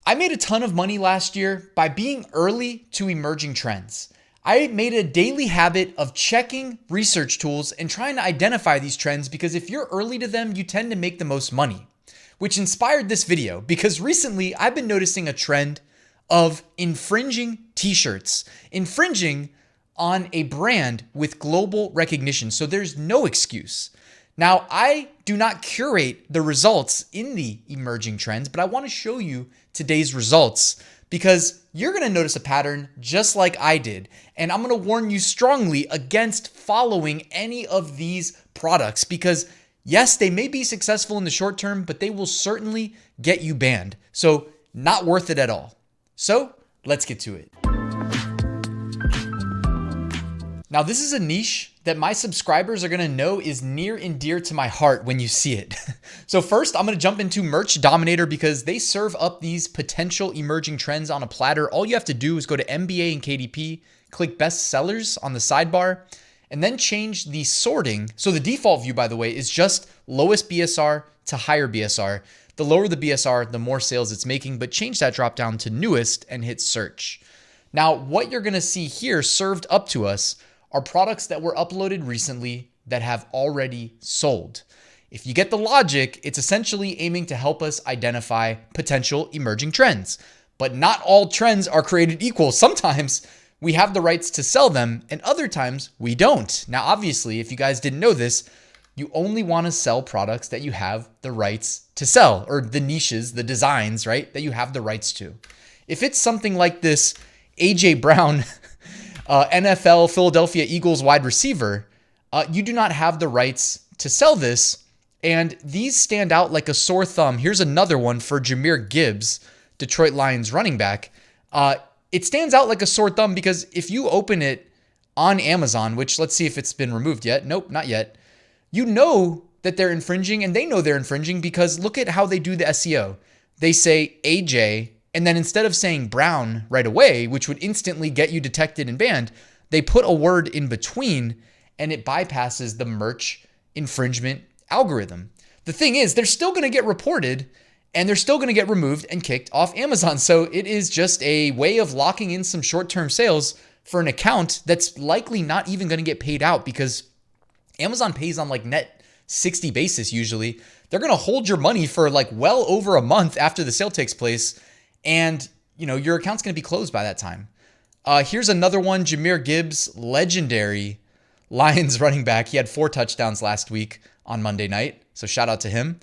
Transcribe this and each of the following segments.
I made a ton of money last year by being early to emerging trends. I made a daily habit of checking research tools and trying to identify these trends because if you're early to them, you tend to make the most money, which inspired this video because recently I've been noticing a trend of infringing t-shirts, infringing on a brand with global recognition. So there's no excuse. Now, I do not curate the results in the emerging trends, but I want to show you today's results because you're going to notice a pattern just like I did. And I'm going to warn you strongly against following any of these products because yes, they may be successful in the short term, but they will certainly get you banned. So not worth it at all. So let's get to it. Now, this is a niche that my subscribers are going to know is near and dear to my heart when you see it. So first, I'm going to jump into Merch Dominator because they serve up these potential emerging trends on a platter. All you have to do is go to MBA and KDP, click Best Sellers on the sidebar, and then change the sorting. So the default view, by the way, is just lowest BSR to higher BSR. The lower the BSR, the more sales it's making, but change that drop down to newest and hit search. Now, what you're going to see here served up to us are products that were uploaded recently that have already sold. If you get the logic, it's essentially aiming to help us identify potential emerging trends. But not all trends are created equal. Sometimes we have the rights to sell them and other times we don't. Now, obviously, if you guys didn't know this, you only want to sell products that you have the rights to sell, or the niches, the designs, right, that you have the rights to. If it's something like this AJ Brown NFL Philadelphia Eagles wide receiver, you do not have the rights to sell this. And these stand out like a sore thumb. Here's another one for Jahmyr Gibbs, Detroit Lions running back. It stands out like a sore thumb because if you open it on Amazon, which let's see if it's been removed yet. Nope, not yet. You know that they're infringing and they know they're infringing because look at how they do the SEO. They say AJ, and then instead of saying Brown right away, which would instantly get you detected and banned, they put a word in between and it bypasses the merch infringement algorithm. The thing is, they're still going to get reported and they're still going to get removed and kicked off Amazon. So it is just a way of locking in some short-term sales for an account that's likely not even going to get paid out because Amazon pays on like net 60 basis usually. They're going to hold your money for like well over a month after the sale takes place. And, your account's going to be closed by that time. Here's another one, Jahmyr Gibbs, legendary Lions running back. He had 4 touchdowns last week on Monday night. So shout out to him.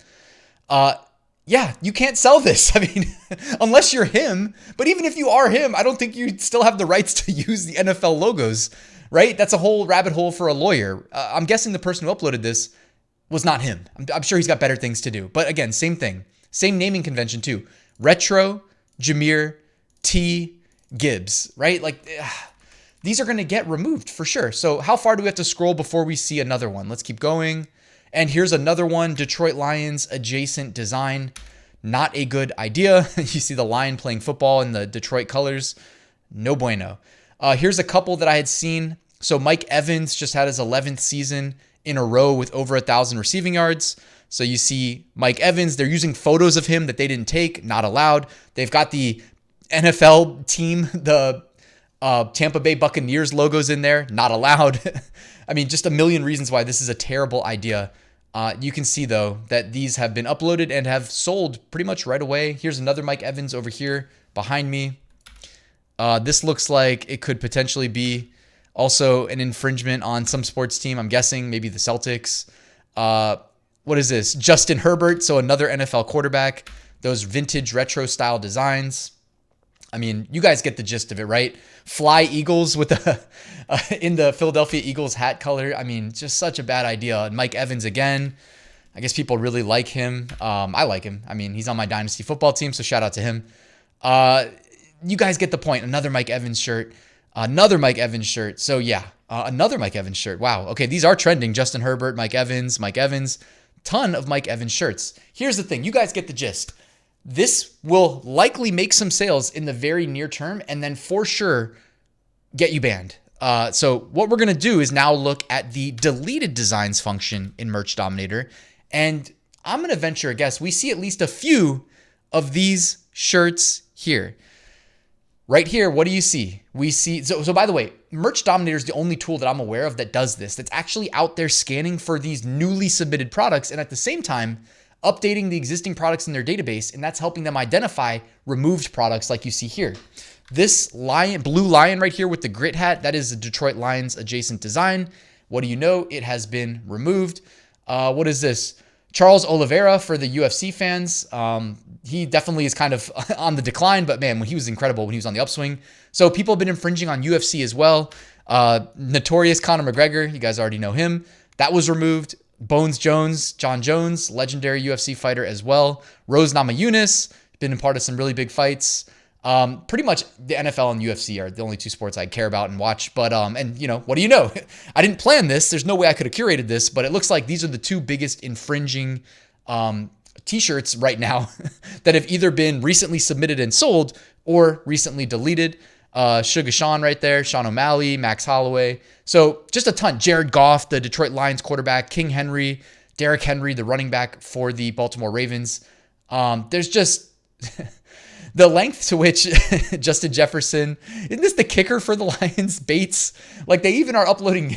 Yeah, you can't sell this. I mean, unless you're him. But even if you are him, I don't think you still have the rights to use the NFL logos, right? That's a whole rabbit hole for a lawyer. I'm guessing the person who uploaded this was not him. I'm sure he's got better things to do. But again, same thing. Same naming convention too. Retro Jahmyr T. Gibbs, right? Like these are going to get removed for sure. So how far do we have to scroll before we see another one? Let's keep going. And here's another one, Detroit Lions adjacent design. Not a good idea. You see the lion playing football in the Detroit colors. No bueno. Here's a couple that I had seen. So Mike Evans just had his 11th season in a row with over 1,000 receiving yards. So you see Mike Evans, they're using photos of him that they didn't take, not allowed. They've got the NFL team, the Tampa Bay Buccaneers logos in there, not allowed. I mean, just a million reasons why this is a terrible idea. You can see, though, that these have been uploaded and have sold pretty much right away. Here's another Mike Evans over here behind me. This looks like it could potentially be also an infringement on some sports team. I'm guessing maybe the Celtics. What is this? Justin Herbert, so another NFL quarterback. Those vintage retro style designs. I mean, you guys get the gist of it, right? Fly Eagles with in the Philadelphia Eagles hat color. I mean, just such a bad idea. And Mike Evans again. I guess people really like him. I like him. I mean, he's on my dynasty football team, so shout out to him. You guys get the point. Another Mike Evans shirt. Another Mike Evans shirt. So yeah, another Mike Evans shirt. Wow. Okay, these are trending. Justin Herbert, Mike Evans. Ton of Mike Evans shirts. Here's the thing. You guys get the gist. This will likely make some sales in the very near term and then for sure get you banned. So what we're going to do is now look at the deleted designs function in Merch Dominator. And I'm going to venture a guess. We see at least a few of these shirts here. Right here, what do you see? We see, so by the way, Merch Dominator is the only tool that I'm aware of that does this, that's actually out there scanning for these newly submitted products and at the same time, updating the existing products in their database, and that's helping them identify removed products like you see here. This blue lion right here with the grit hat, that is a Detroit Lions adjacent design. What do you know? It has been removed. What is this? Charles Oliveira for the UFC fans. He definitely is kind of on the decline, but man, when he was incredible when he was on the upswing. So people have been infringing on UFC as well. Notorious Conor McGregor, you guys already know him. That was removed. Bones Jones, John Jones, legendary UFC fighter as well. Rose Namajunas, been a part of some really big fights. Pretty much the NFL and UFC are the only two sports I care about and watch. But, and you know, what do you know? I didn't plan this. There's no way I could have curated this, but it looks like these are the two biggest infringing t-shirts right now that have either been recently submitted and sold or recently deleted. Sugar Sean right there, Sean O'Malley, Max Holloway. So just a ton. Jared Goff, the Detroit Lions quarterback, King Henry, Derrick Henry, the running back for the Baltimore Ravens. There's just the length to which Justin Jefferson, isn't this the kicker for the Lions, Bates? Like they even are uploading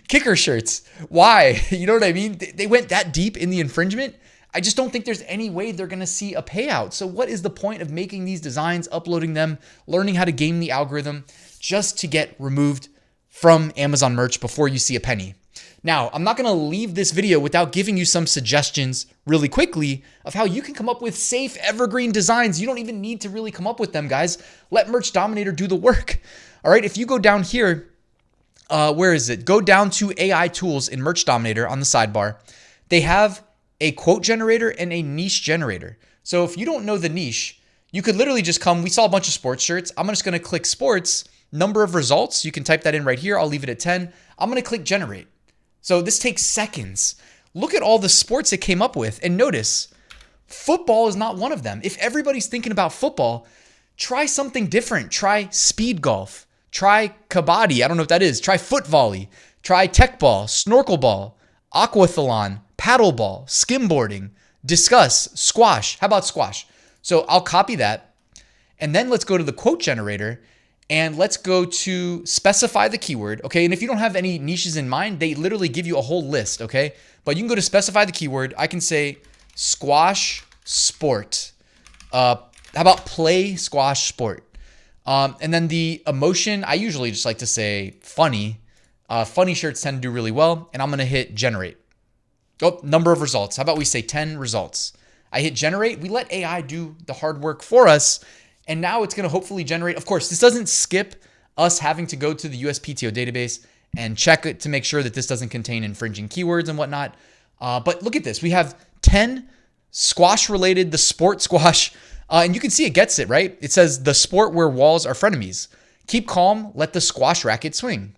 kicker shirts. Why? You know what I mean? They went that deep in the infringement. I just don't think there's any way they're going to see a payout. So what is the point of making these designs, uploading them, learning how to game the algorithm just to get removed from Amazon merch before you see a penny? Now, I'm not going to leave this video without giving you some suggestions really quickly of how you can come up with safe evergreen designs. You don't even need to really come up with them, guys. Let Merch Dominator do the work. All right, if you go down here, where is it? Go down to AI tools in Merch Dominator on the sidebar. They have a quote generator and a niche generator. So if you don't know the niche, you could literally just come, we saw a bunch of sports shirts. I'm just going to click sports, number of results. You can type that in right here. I'll leave it at 10. I'm going to click generate. So this takes seconds. Look at all the sports it came up with. And notice, football is not one of them. If everybody's thinking about football, try something different. Try speed golf. Try kabaddi. I don't know what that is. Try foot volley. Try tech ball, snorkel ball, aquathlon, paddleball, skimboarding, discuss, squash. How about squash? So I'll copy that. And then let's go to the quote generator and let's go to specify the keyword. Okay. And if you don't have any niches in mind, they literally give you a whole list. Okay. But you can go to specify the keyword. I can say squash sport. How about play squash sport? And then the emotion, I usually just like to say funny. Funny shirts tend to do really well. And I'm going to hit generate. Oh, number of results. How about we say 10 results? I hit generate. We let AI do the hard work for us. And now it's going to hopefully generate. Of course, this doesn't skip us having to go to the USPTO database and check it to make sure that this doesn't contain infringing keywords and whatnot. But look at this. We have 10 squash related, the sport squash. And you can see it gets it, right? It says the sport where walls are frenemies. Keep calm. Let the squash racket swing.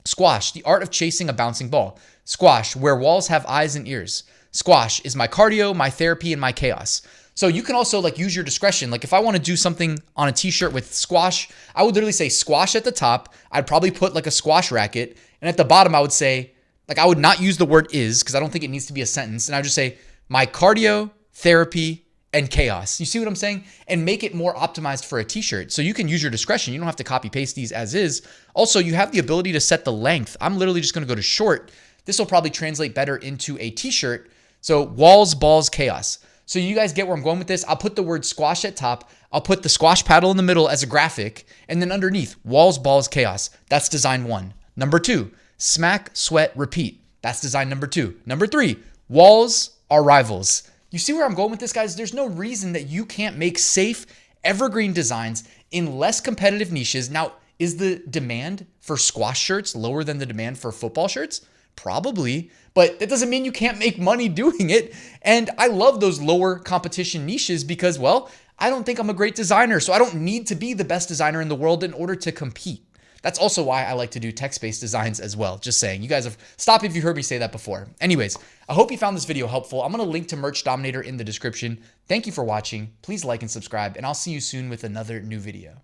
Squash, the art of chasing a bouncing ball. Squash, where walls have eyes and ears. Squash is my cardio, my therapy, and my chaos. So you can also like use your discretion. Like if I want to do something on a t-shirt with squash, I would literally say squash at the top. I'd probably put like a squash racket. And at the bottom, I would say, like I would not use the word is because I don't think it needs to be a sentence. And I would just say my cardio, therapy, and chaos. You see what I'm saying? And make it more optimized for a t-shirt. So you can use your discretion. You don't have to copy paste these as is. Also, you have the ability to set the length. I'm literally just going to go to short. This will probably translate better into a t-shirt. So walls, balls, chaos. So you guys get where I'm going with this. I'll put the word squash at top. I'll put the squash paddle in the middle as a graphic. And then underneath, walls, balls, chaos. That's design 1. Number 2, smack, sweat, repeat. That's design number 2. Number 3, walls are rivals. You see where I'm going with this, guys? There's no reason that you can't make safe, evergreen designs in less competitive niches. Now, is the demand for squash shirts lower than the demand for football shirts? Probably, but that doesn't mean you can't make money doing it. And I love those lower competition niches because, well, I don't think I'm a great designer, so I don't need to be the best designer in the world in order to compete. That's also why I like to do text-based designs as well. Just saying. You guys have stopped if you heard me say that before. Anyways, I hope you found this video helpful. I'm going to link to Merch Dominator in the description. Thank you for watching. Please like and subscribe, and I'll see you soon with another new video.